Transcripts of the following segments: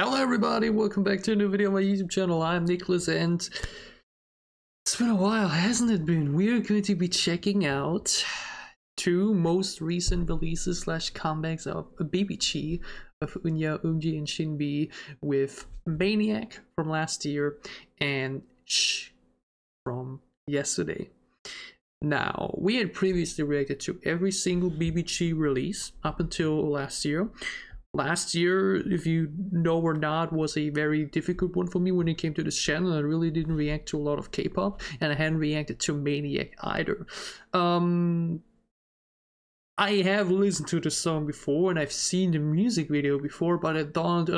Hello everybody, welcome back to a new video on my YouTube channel. I'm Nicholas and it's been a while, hasn't it been? We're going to be checking out two most recent releases slash comebacks of VIVIZ of Unya, Umji and Shinbi with Maniac from last year and Shhh from yesterday. Now, we had previously reacted to every single VIVIZ release up until last year. Last year, if you know or not, was a very difficult one for me when it came to this channel. I really didn't react to a lot of K-pop, and I hadn't reacted to Maniac either. I have listened to the song before, and I've seen the music video before, but I thought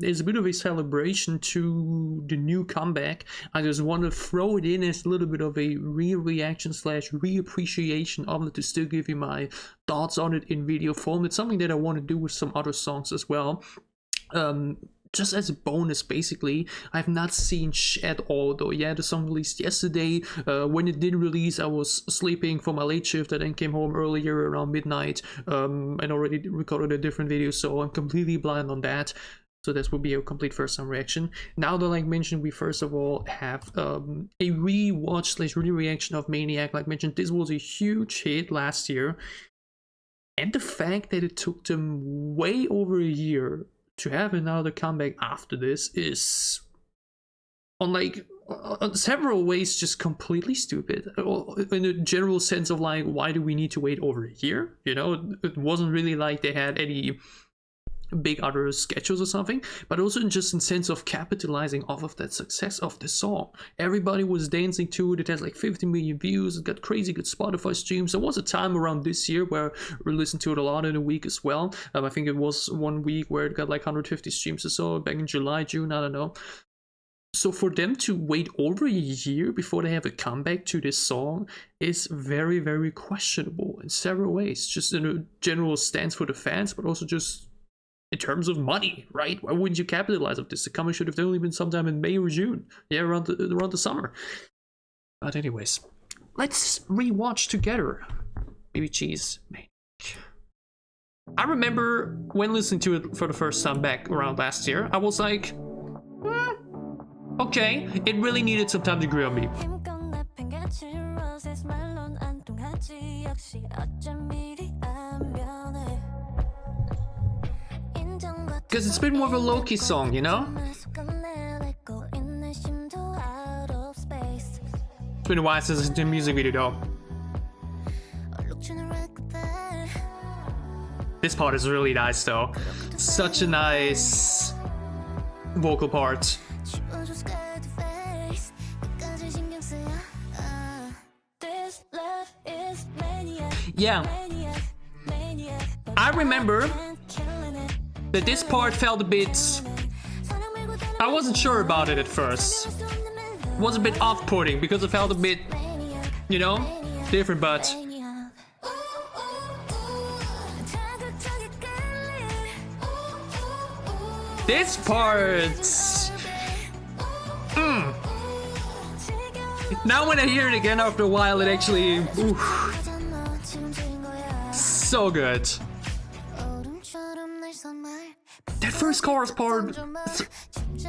it's a bit of a celebration to the new comeback. I just want to throw it in as a little bit of a re-reaction slash re-appreciation of it to still give you my thoughts on it in video form. It's something that I want to do with some other songs as well. Just as a bonus, basically. I've not seen Shhh at all though. Yeah, the song released yesterday. When it did release, I was sleeping for my late shift. I then came home earlier around midnight and already recorded a different video, so I'm completely blind on that. So this will be a complete first time reaction. Now that, like mentioned, we first of all have a re-watch slash re-reaction of Maniac. Like mentioned, this was a huge hit last year. And the fact that it took them way over a year to have another comeback after this is on several ways just completely stupid. In a general sense of like, why do we need to wait over a year? You know, it wasn't really like they had any big other schedules or something, but also just in sense of capitalizing off of that success of the song. Everybody was dancing to it. It has like 50 million views. It got crazy good Spotify streams. There was a time around this year where we listened to it a lot in a week as well. I think it was one week where it got like 150 streams or so back in July, June, I don't know. So for them to wait over a year before they have a comeback to this song is very, very questionable in several ways. Just in a general stance for the fans, but also just in terms of money, right? Why wouldn't you capitalize on this? The comeback should have only been sometime in May or June. Yeah, around the summer. But anyways, let's rewatch together VIVIZ Maniac. I remember when listening to it for the first time back around last year, I was like, okay, it really needed some time to grow on me. Because it's been more of a low-key song, you know? It's been a while since I've seen the music video though. This part is really nice though. Such a nice vocal part. Yeah. I remember that this part felt a bit... I wasn't sure about it at first. It was a bit off-putting because it felt a bit, you know, different, but... this part... Now when I hear it again after a while, it actually... oof, so good. That first chorus part,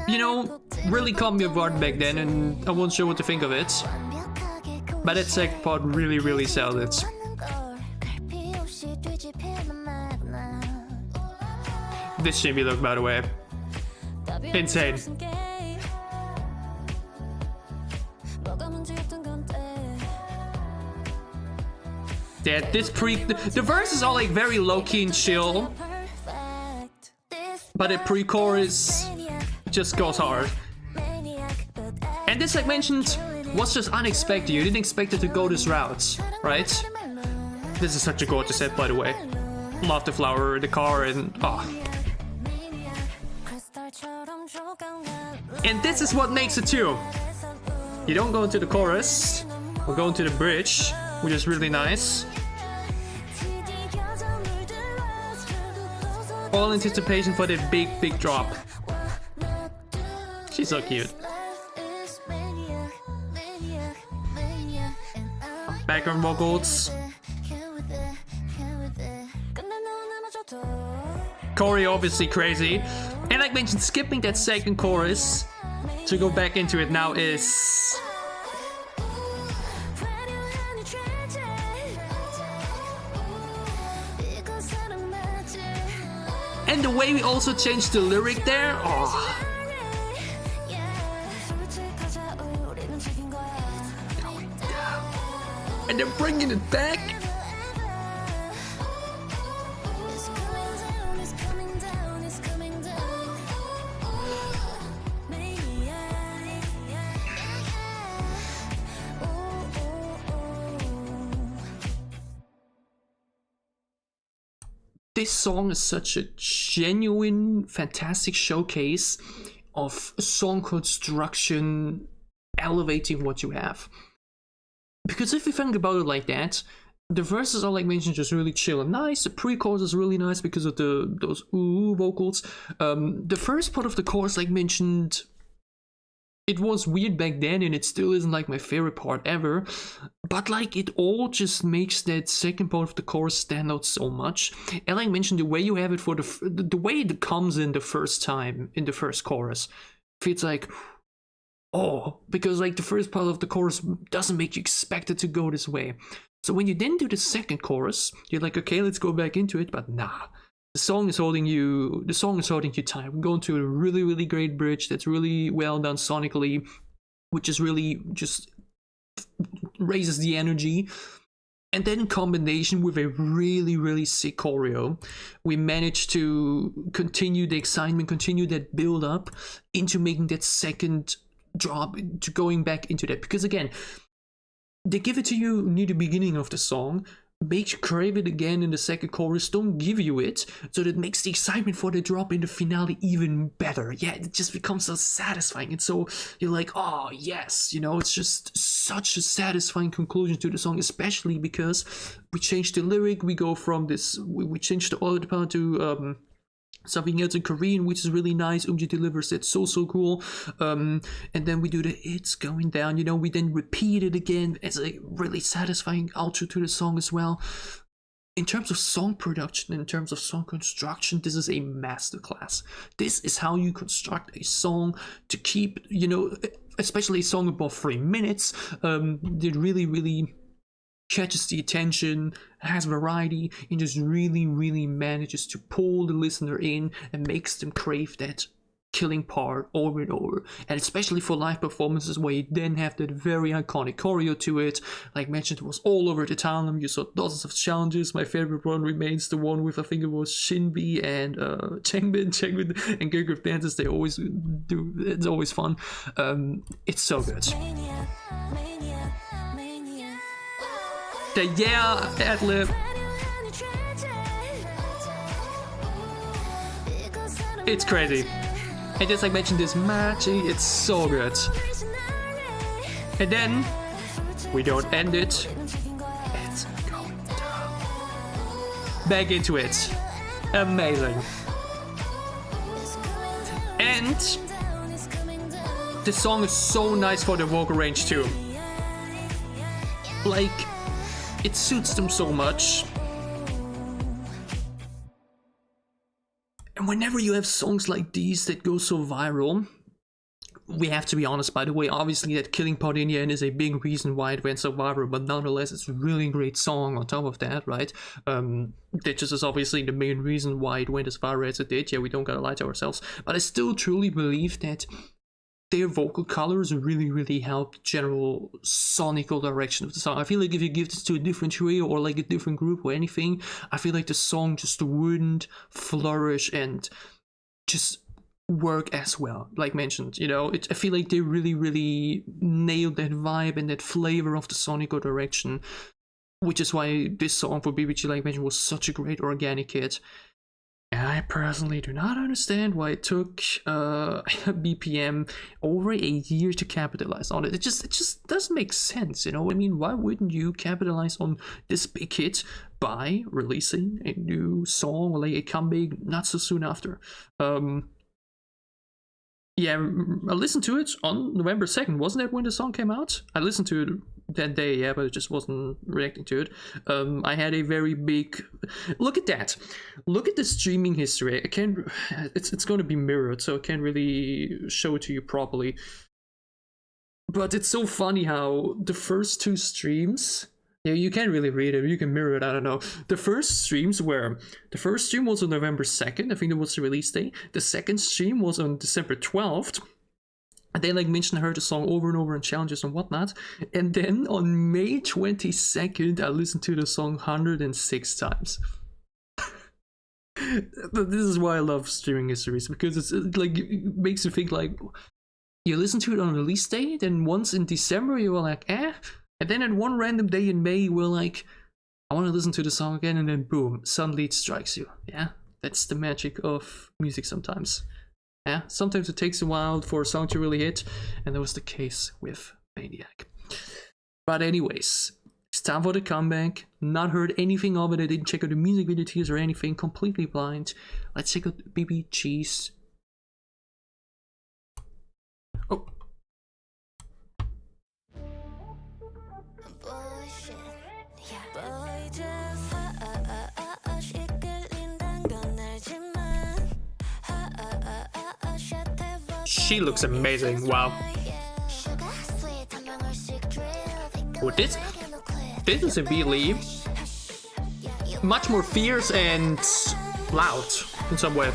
you know, really caught me off guard back then, and I wasn't sure what to think of it. But that second part really, really sold it. This Shinbi look, by the way, insane. Yeah, the verses are like very low-key and chill. But the pre-chorus just goes hard. And this, like mentioned, was just unexpected. You didn't expect it to go this route, right? This is such a gorgeous set, by the way. Love the flower, the car, and And this is what makes it too. You don't go into the chorus, we're going to the bridge, which is really nice. All anticipation for the big drop. She's so cute. Background vocals. Corey obviously crazy. And like mentioned, skipping that second chorus to go back into it now is... And the way we also changed the lyric there, oh. And they're bringing it back. This song is such a genuine, fantastic showcase of song construction, elevating what you have. Because if you think about it like that, the verses are, like mentioned, just really chill and nice. The pre-chorus is really nice because of those ooh vocals. The first part of the chorus, like mentioned, it was weird back then, and it still isn't like my favorite part ever. But like it all just makes that second part of the chorus stand out so much. And like mentioned, the way you have it for the way it comes in the first time in the first chorus, feels like, oh, because like the first part of the chorus doesn't make you expect it to go this way. So when you then do the second chorus, you're like, okay, let's go back into it, but nah. The song is holding you tight. We're going to a really, really great bridge that's really well done sonically, which is really just raises the energy. And then in combination with a really, really sick choreo, we managed to continue the excitement, continue that build up into making that second drop, to going back into that. Because again, they give it to you near the beginning of the song, make you crave it again in the second chorus, don't give you it, so that makes the excitement for the drop in the finale even better. Yeah, it just becomes so satisfying, and so you're like, oh yes, you know, it's just such a satisfying conclusion to the song, especially because we changed the lyric, we go from this, we changed the other part to something else in Korean, which is really nice. Umji delivers it so cool. And then we do the "it's going down," you know, we then repeat it again as a really satisfying outro to the song as well. In terms of song production, in terms of song construction, this is a masterclass. This is how you construct a song to keep, you know, especially a song above 3 minutes, that really catches the attention, has variety, and just really manages to pull the listener in and makes them crave that killing part over and over. And especially for live performances where you then have that very iconic choreo to it. Like mentioned, it was all over the town. You saw dozens of challenges. My favorite one remains the one with, I think it was Shinbi and Changbin and Girl Group dances. They always do. It's always fun. It's so good. The yeah ad-lib. It's crazy. And just like mentioned, this matching, it's so good. And then we don't end it. It's going down. Back into it. Amazing. And the song is so nice for the vocal range too. Like, it suits them so much. And whenever you have songs like these that go so viral, we have to be honest, by the way, obviously that Killing Part Indian is a big reason why it went so viral, but nonetheless, it's a really great song on top of that, right? That just is obviously the main reason why it went as viral as it did. Yeah, we don't gotta lie to ourselves. But I still truly believe that their vocal colors really help the general sonical direction of the song. I feel like if you give this to a different trio or like a different group or anything, I feel like the song just wouldn't flourish and just work as well. Like mentioned, you know, I feel like they really nailed that vibe and that flavor of the sonical direction, which is why this song for BBG, like mentioned, was such a great organic hit. And I personally do not understand why it took BPM over a year to capitalize on it. It just doesn't make sense, you know? I mean, why wouldn't you capitalize on this big hit by releasing a new song or like a comeback not so soon after? Yeah, I listened to it on November 2nd. Wasn't that when the song came out? I listened to it that day, yeah, but it just wasn't reacting to it. I had a very big look at that. Look at the streaming history. I can't. It's going to be mirrored, so I can't really show it to you properly. But it's so funny how the first two streams. Yeah, you can't really read it. You can mirror it. I don't know. The first stream was on November 2nd. I think that was the release day. The second stream was on December 12th. And they like mentioned I heard the song over and over in challenges and whatnot. And then on May 22nd, I listened to the song 106 times. But this is why I love streaming histories, because it's like it makes you think like you listen to it on release day, then once in December you were like, eh. And then at one random day in May, we're like, I want to listen to the song again, and then boom, suddenly it strikes you. Yeah, that's the magic of music sometimes. Yeah, sometimes it takes a while for a song to really hit, and that was the case with Maniac. But anyways, it's time for the comeback. Not heard anything of it, I didn't check out the music video teas or anything, completely blind. Let's check out VIVIZ. Oh. She looks amazing, wow. Oh, this is immediately much more fierce and loud in some way.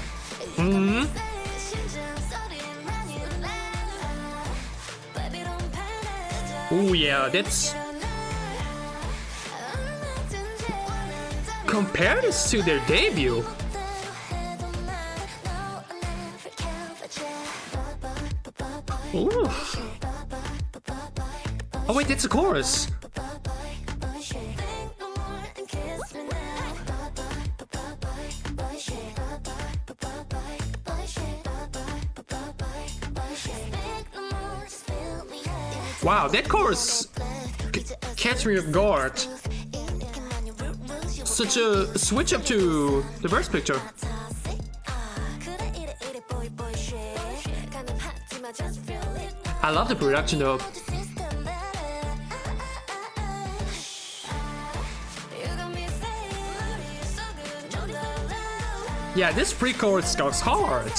Oh yeah, that's... Compare this to their debut. Ooh. Oh wait, that's a chorus. Wow, that chorus catch me off guard. Such a switch up to the verse picture. I love the production though. Yeah, this pre-chorus goes hard.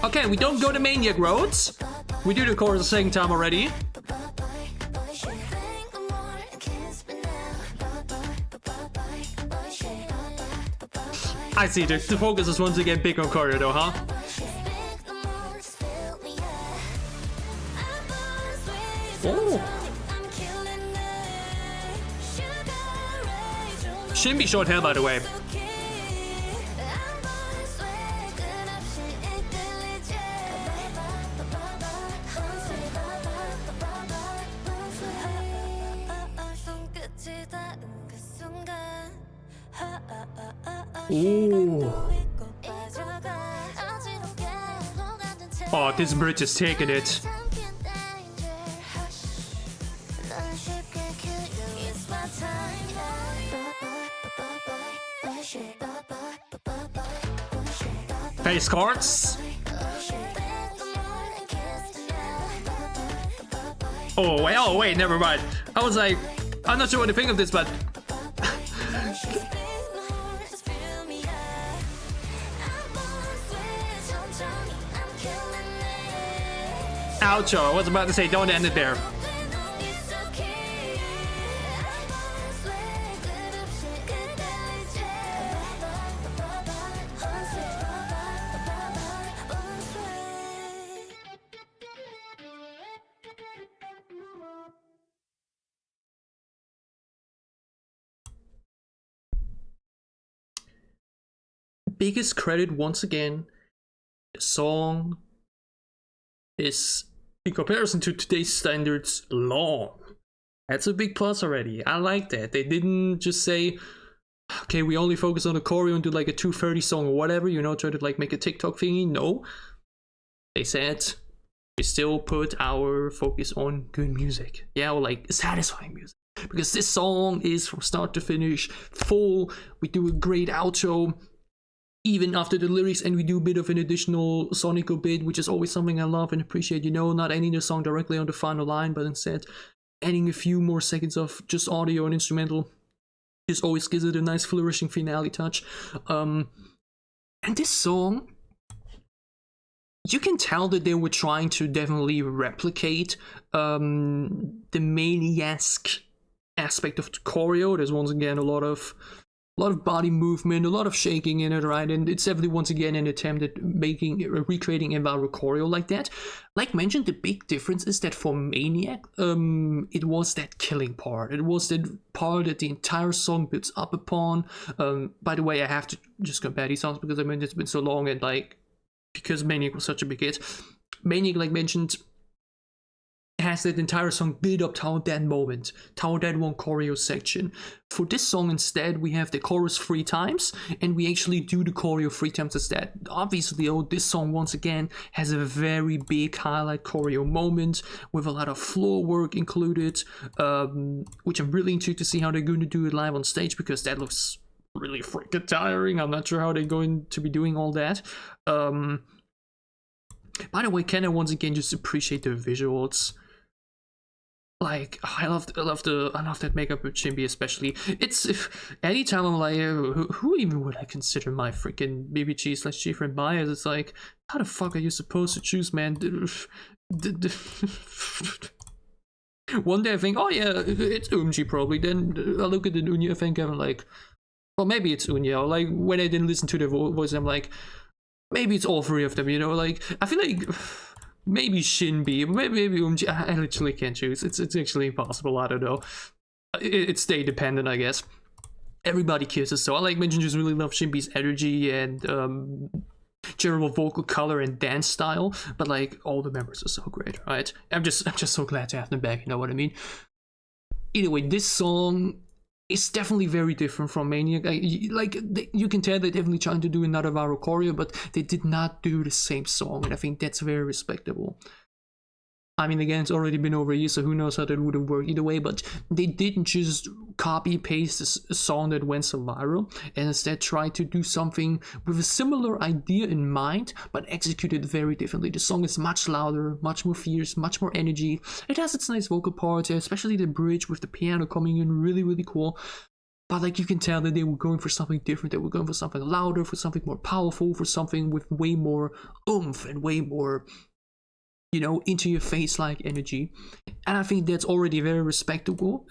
Okay, we don't go the Maniac roads. We do the chorus the same time already. I see, the focus is once again big on choreo though, huh? Oh. Shouldn't be short hair, by the way. Ooh. Oh, this bridge is taking it. Face cards. Oh wait, never mind. I was like, I'm not sure what to think of this, but outro. I was about to say, don't end it there. Biggest credit once again, the song is, in comparison to today's standards, long. That's a big plus already. I like that. They didn't just say, okay, we only focus on the choreo and do like a 2:30 song or whatever, you know, try to like make a TikTok thingy. No. They said, we still put our focus on good music. Yeah, or like satisfying music. because this song is from start to finish full. We do a great outro even after the lyrics, and we do a bit of an additional sonical bit, which is always something I love and appreciate, you know, not ending the song directly on the final line, but instead adding a few more seconds of just audio and instrumental. Just always gives it a nice flourishing finale touch. And this song, you can tell that they were trying to definitely replicate the Maniac aspect of the choreo. There's once again a lot of body movement, a lot of shaking in it, right? And it's definitely once again an attempt at recreating a viral choreo like that. Like mentioned, the big difference is that for Maniac, it was that killing part. It was that part that the entire song builds up upon. By the way, I have to just compare these songs because I mean it's been so long, and like because Maniac was such a big hit. Maniac, like mentioned, has that entire song build up toward that moment, toward that one choreo section. For this song instead, we have the chorus 3 times, and we actually do the choreo 3 times instead. Obviously, this song once again has a very big highlight choreo moment with a lot of floor work included, which I'm really intrigued to see how they're going to do it live on stage, because that looks really freaking tiring. I'm not sure how they're going to be doing all that. By the way, can I once again just appreciate the visuals? Like, I love that makeup with Shinbi especially. It's, if anytime I'm like, who even would I consider my freaking VIVIZ/G-Friend bias? It's like, how the fuck are you supposed to choose, man? One day I think, oh yeah, it's Unji probably. Then I look at the Unya, I think I'm like, well, maybe it's Unya. Or like, when I didn't listen to the voice, I'm like, maybe it's all 3 of them, you know? Like, I feel like maybe Shinbi, maybe Umji. I literally can't choose. It's actually impossible. I don't know. It's day dependent, I guess. Everybody kisses, so I like mentioned just really love Shinbi's energy and general vocal color and dance style. But like all the members are so great, right? I'm just so glad to have them back. You know what I mean? Either way, this song is definitely very different from Maniac. You can tell they're definitely trying to do another viral choreo, but they did not do the same song, and I think that's very respectable. I mean, again, it's already been over a year, so who knows how that would have worked either way, but they didn't just copy-paste a song that went so viral, and instead tried to do something with a similar idea in mind, but executed very differently. The song is much louder, much more fierce, much more energy. It has its nice vocal parts, especially the bridge with the piano coming in, really, really cool. But like you can tell that they were going for something different. They were going for something louder, for something more powerful, for something with way more oomph and way more, you know, into your face like energy. And I think that's already very respectable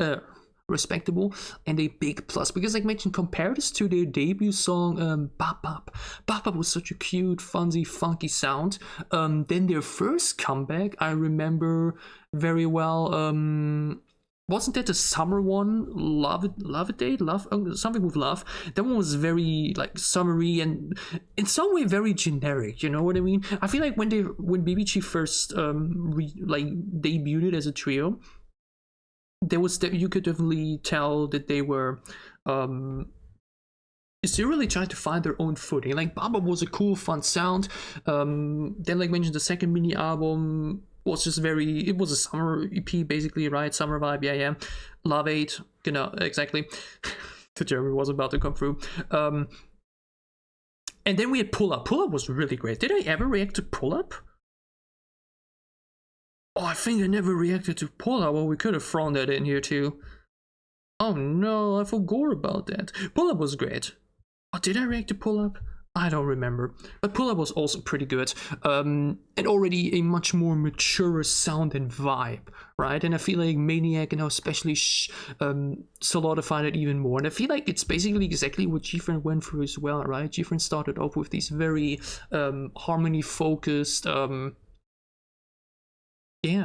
and a big plus, because like mentioned, compare this to their debut song Bop Bop. Bop Bop was such a cute, funky sound. Then their first comeback, I remember very well. Wasn't that the summer one? Love it, something with love. That one was very like summery and in some way very generic. You know what I mean? I feel like when VIVIZ first debuted as a trio, there was you could definitely tell that they were they really tried to find their own footing. Like Baba was a cool, fun sound. Then like mentioned, the second mini album was just it was a summer EP basically, right? Summer vibe, yeah. Love 8, you know, exactly. The German was about to come through. And then we had Pull Up. Pull Up was really great. Did I ever react to Pull Up? Oh, I think I never reacted to Pull Up. Well, we could have thrown that in here too. Oh no, I forgot about that. Pull Up was great. Oh, did I react to Pull Up? I don't remember. But Pull Up was also pretty good. And already a much more mature sound and vibe, right? And I feel like Maniac, and especially solidified it even more. And I feel like it's basically exactly what G-Friend went through as well, right? G-Friend started off with these very harmony-focused,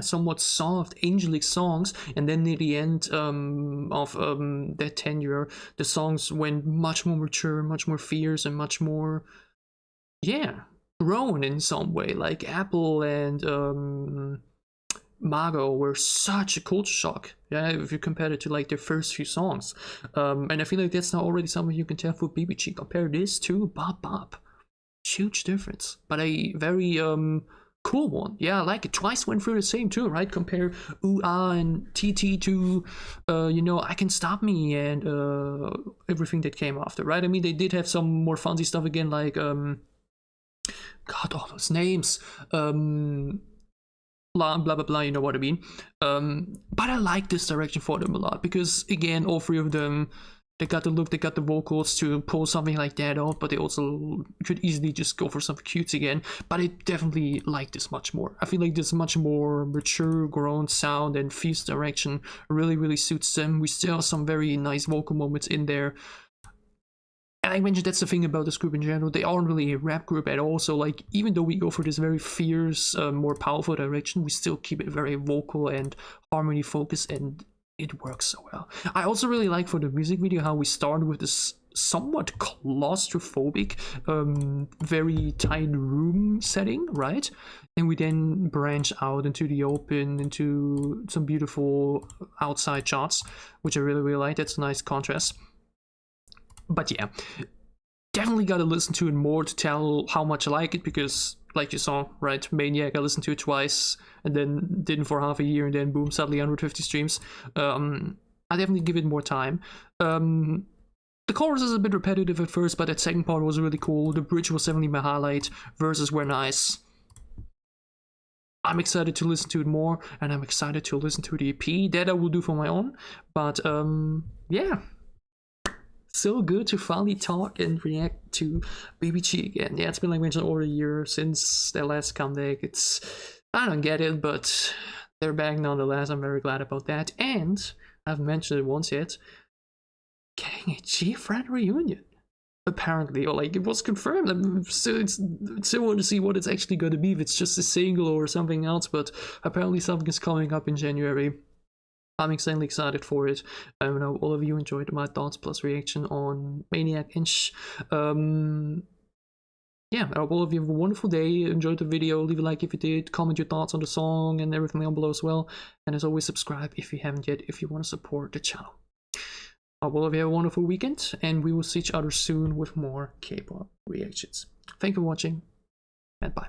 somewhat soft, angelic songs, and then near the end of that tenure, the songs went much more mature, much more fierce, and much more, grown in some way. Like Apple and Mago were such a culture shock, if you compare it to like their first few songs. And I feel like that's now already something you can tell for VIVIZ. Compare this to Bop Bop. Huge difference, but a very Cool one. Yeah, I like it. Twice went through the same too, right? Compare Ooh Ah and TT to, I Can Stop Me and everything that came after, right? I mean, they did have some more fancy stuff again, like, God, all those names. Blah, blah, blah, blah, you know what I mean? But I like this direction for them a lot because, again, all three of them, they got the look, they got the vocals to pull something like that out, but they also could easily just go for something cute again. But I definitely like this much more. I feel like this much more mature, grown sound and VIVIZ direction really, really suits them. We still have some very nice vocal moments in there. And I mentioned that's the thing about this group in general. They aren't really a rap group at all. So, like, even though we go for this very fierce, more powerful direction, we still keep it very vocal and harmony focused, and it works so well. I also really like for the music video how we started with this somewhat claustrophobic, very tight room setting, right? And we then branch out into the open, into some beautiful outside shots, which I really, really like. That's a nice contrast. But yeah, definitely gotta listen to it more to tell how much I like it, because like you saw, right, Maniac, I listened to it twice and then didn't for half a year, and then boom, suddenly 150 streams. I definitely give it more time. The chorus is a bit repetitive at first, but that second part was really cool. The bridge was definitely my highlight. Verses were nice. I'm excited to listen to it more, and I'm excited to listen to the EP. That I will do for my own. But yeah. So good to finally talk and react to VIVIZ again. Yeah, it's been like mentioned over a year since their last comeback. I don't get it, but they're back nonetheless. I'm very glad about that. And I haven't mentioned it once yet, getting a G-Friend reunion. Apparently, or like it was confirmed. I'm still want to see what it's actually going to be, if it's just a single or something else, but apparently something is coming up in January. I'm extremely excited for it. I know all of you enjoyed my thoughts plus reaction on Maniac and Shhh. Yeah, I hope all of you have a wonderful day. Enjoyed the video. Leave a like if you did. Comment your thoughts on the song and everything down below as well. And as always, subscribe if you haven't yet, if you want to support the channel. I hope all of you have a wonderful weekend, and we will see each other soon with more K-pop reactions. Thank you for watching, and bye.